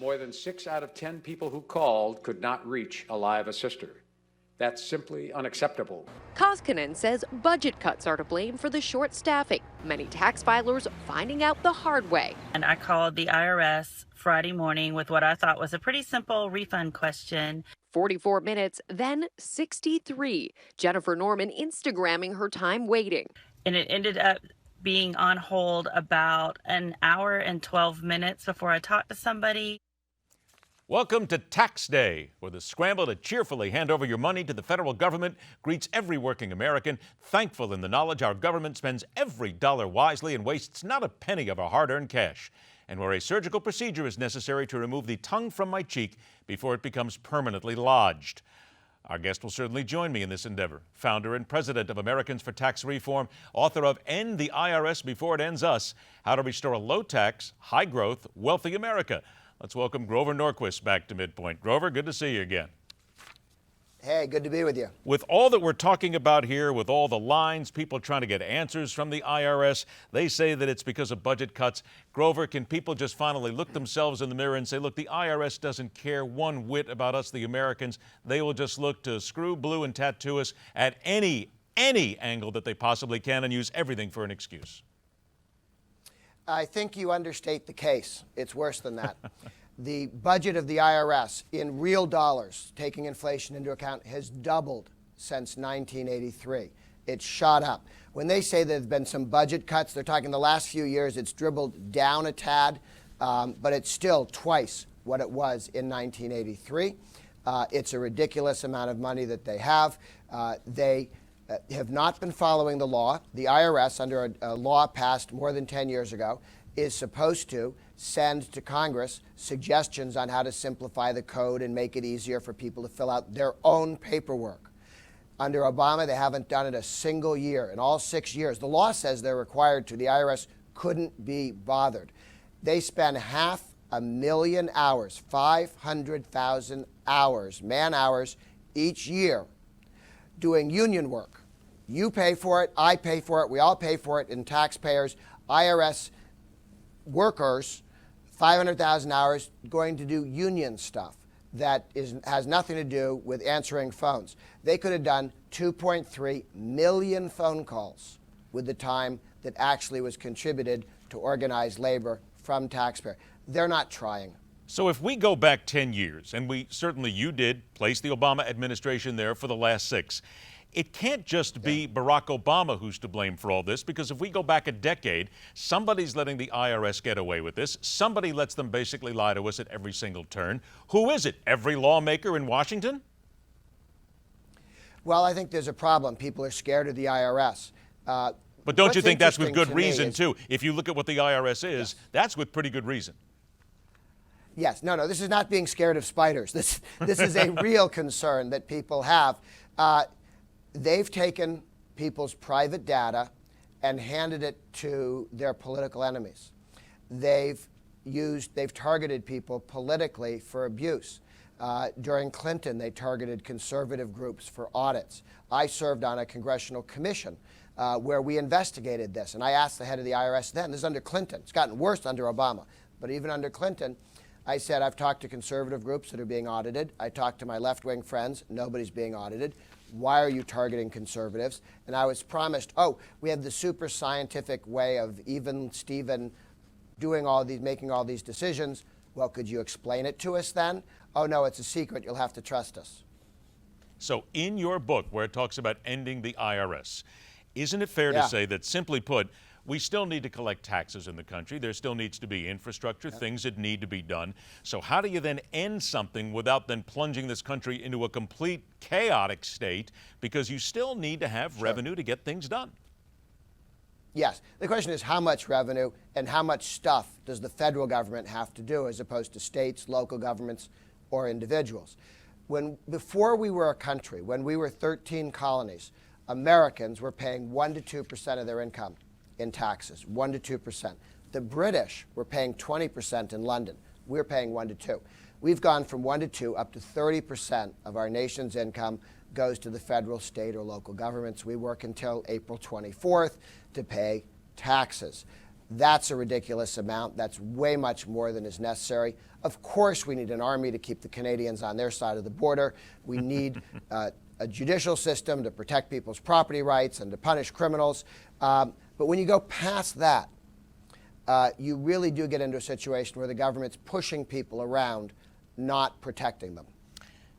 More than 6 out of 10 people who called could not reach a live assister. That's simply unacceptable. Koskinen says budget cuts are to blame for the short staffing, many tax filers finding out the hard way. And I called the IRS Friday morning with what I thought was a pretty simple refund question. 44 minutes, then 63. Jennifer Norman Instagramming her time waiting. And it ended up being on hold about an hour and 12 minutes before I talked to somebody. Welcome to Tax Day, where the scramble to cheerfully hand over your money to the federal government greets every working American, thankful in the knowledge our government spends every dollar wisely and wastes not a penny of our hard-earned cash, and where a surgical procedure is necessary to remove the tongue from my cheek before it becomes permanently lodged. Our guest will certainly join me in this endeavor. Founder and president of Americans for Tax Reform, author of End the IRS Before It Ends Us, How to Restore a Low-Tax, High-Growth, Wealthy America. Let's welcome Grover Norquist back to MidPoint. Grover, good to see you again. Hey, good to be with you. With all that we're talking about here, with all the lines, people trying to get answers from the IRS, they say that it's because of budget cuts. Grover, can people just finally look themselves in the mirror and say, look, the IRS doesn't care one whit about us, the Americans. They will just look to screw, blue, and tattoo us at any angle that they possibly can and use everything for an excuse. I think you understate the case. It's worse than that. The budget of the IRS in real dollars, taking inflation into account, has doubled since 1983. It's shot up. When they say there have been some budget cuts, they're talking the last few years, it's dribbled down a tad, but it's still twice what it was in 1983. It's a ridiculous amount of money that they have. They have not been following the law. The IRS, under a law passed more than 10 years ago, is supposed to send to Congress suggestions on how to simplify the code and make it easier for people to fill out their own paperwork. Under Obama, they haven't done it a single year. In all 6 years, the law says they're required to. The IRS couldn't be bothered. They spend 500,000 hours, 500,000 hours, man-hours, each year doing union work. You pay for it, I pay for it, we all pay for it in taxpayers. IRS workers, 500,000 hours going to do union stuff that has nothing to do with answering phones. They could have done 2.3 million phone calls with the time that actually was contributed to organized labor from taxpayers. They're not trying. So if we go back 10 years, and you did place the Obama administration there for the last 6, it can't just be Barack Obama who's to blame for all this, because if we go back a decade, somebody's letting the IRS get away with this. Somebody lets them basically lie to us at every single turn. Who is it? Every lawmaker in Washington? Well, I think there's a problem. People are scared of the IRS. But don't you think that's with good reason, too? If you look at what the IRS is, that's with pretty good reason. Yes. No, this is not being scared of spiders. This is a real concern that people have. They've taken people's private data and handed it to their political enemies. They've targeted people politically for abuse. During Clinton, they targeted conservative groups for audits. I served on a congressional commission where we investigated this, and I asked the head of the IRS then, this is under Clinton, it's gotten worse under Obama, but even under Clinton, I said, I've talked to conservative groups that are being audited. I talked to my left-wing friends. Nobody's being audited. Why are you targeting conservatives? And I was promised, we have the super scientific way of even Steven making all these decisions. Well, could you explain it to us then? Oh, no, it's a secret. You'll have to trust us. So in your book, where it talks about ending the IRS, isn't it fair to say that, simply put, we still need to collect taxes in the country. There still needs to be infrastructure, things that need to be done. So how do you then end something without then plunging this country into a complete chaotic state? Because you still need to have revenue to get things done. Yes. The question is how much revenue and how much stuff does the federal government have to do as opposed to states, local governments, or individuals? Before we were a country, when we were 13 colonies, Americans were paying 1% to 2% of their income in taxes, 1% to 2%. The British were paying 20% in London. We're paying 1% to 2%. We've gone from 1% to 2% up to 30% of our nation's income goes to the federal, state, or local governments. We work until April 24th to pay taxes. That's a ridiculous amount. That's way much more than is necessary. Of course, we need an army to keep the Canadians on their side of the border. We need a judicial system to protect people's property rights and to punish criminals. But when you go past that, you really do get into a situation where the government's pushing people around, not protecting them.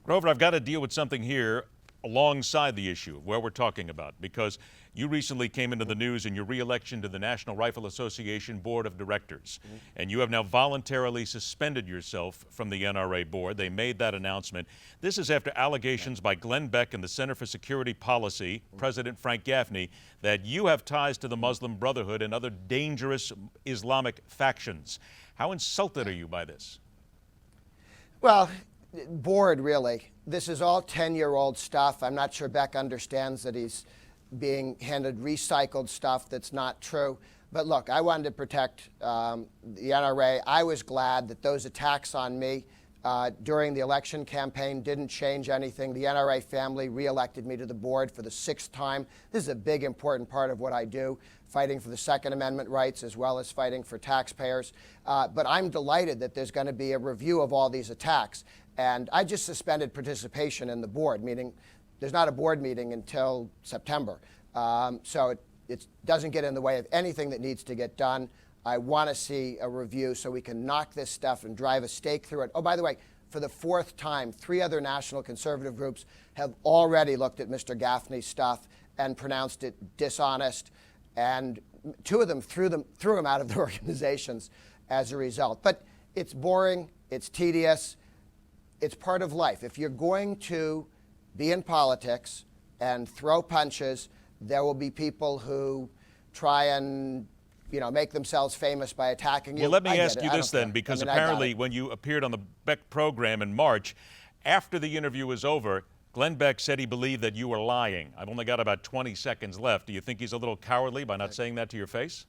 Grover, I've got to deal with something here alongside the issue of where we're talking about, because you recently came into the news in your re-election to the National Rifle Association Board of Directors, and you have now voluntarily suspended yourself from the NRA board. They made that announcement. This is after allegations by Glenn Beck and the Center for Security Policy, President Frank Gaffney, that you have ties to the Muslim Brotherhood and other dangerous Islamic factions. How insulted are you by this? Well, bored, really. This is all 10-year-old stuff. I'm not sure Beck understands that he's being handed recycled stuff that's not true. But look, I wanted to protect the NRA. I was glad that those attacks on me during the election campaign didn't change anything. The NRA family reelected me to the board for the 6th time. This is a big, important part of what I do, fighting for the Second Amendment rights as well as fighting for taxpayers. But I'm delighted that there's going to be a review of all these attacks. And I just suspended participation in the board, meaning there's not a board meeting until September. So it doesn't get in the way of anything that needs to get done. I want to see a review so we can knock this stuff and drive a stake through it. Oh, by the way, for the 4th time, 3 other national conservative groups have already looked at Mr. Gaffney's stuff and pronounced it dishonest. And 2 of them threw him out of their organizations as a result. But it's boring, it's tedious, it's part of life. If you're going to be in politics and throw punches, there will be people who try and make themselves famous by attacking you. Well, let me ask you this then, because apparently when you appeared on the Beck program in March, after the interview was over, Glenn Beck said he believed that you were lying. I've only got about 20 seconds left. Do you think he's a little cowardly by not saying that to your face?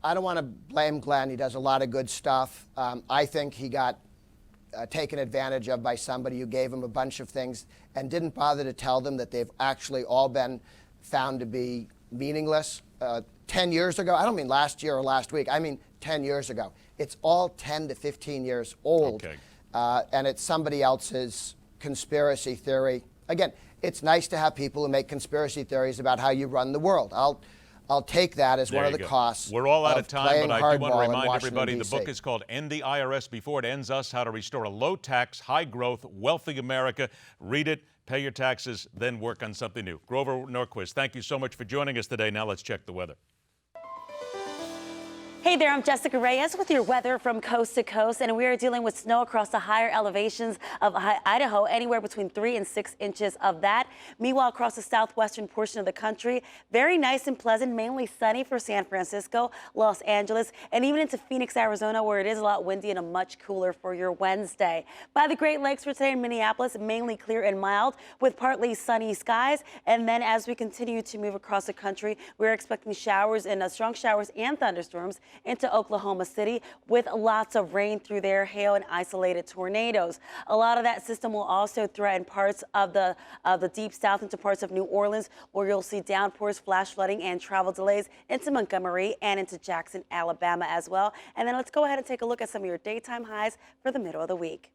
I don't want to blame Glenn. He does a lot of good stuff. I think he got taken advantage of by somebody who gave him a bunch of things and didn't bother to tell them that they've actually all been found to be meaningless. 10 years ago, I don't mean last year or last week, I mean 10 years ago. It's all 10 to 15 years old. Okay. And it's somebody else's conspiracy theory. Again, it's nice to have people who make conspiracy theories about how you run the world. I'll take that as one of the costs. We're all out of time, but I do want to remind everybody DC. the book is called End the IRS Before. It ends us, how to restore a low-tax, high-growth, wealthy America. Read it, pay your taxes, then work on something new. Grover Norquist, thank you so much for joining us today. Now let's check the weather. Hey there, I'm Jessica Reyes with your weather from coast to coast, and we are dealing with snow across the higher elevations of Idaho, anywhere between 3 and 6 inches of that. Meanwhile, across the southwestern portion of the country, very nice and pleasant, mainly sunny for San Francisco, Los Angeles, and even into Phoenix, Arizona, where it is a lot windy and a much cooler for your Wednesday. By the Great Lakes for today in Minneapolis, mainly clear and mild with partly sunny skies. And then as we continue to move across the country, we're expecting showers and strong showers and thunderstorms into Oklahoma City with lots of rain through there, hail and isolated tornadoes. A lot of that system will also threaten parts of the deep south into parts of New Orleans, where you'll see downpours, flash flooding, and travel delays into Montgomery and into Jackson, Alabama as well. And then let's go ahead and take a look at some of your daytime highs for the middle of the week.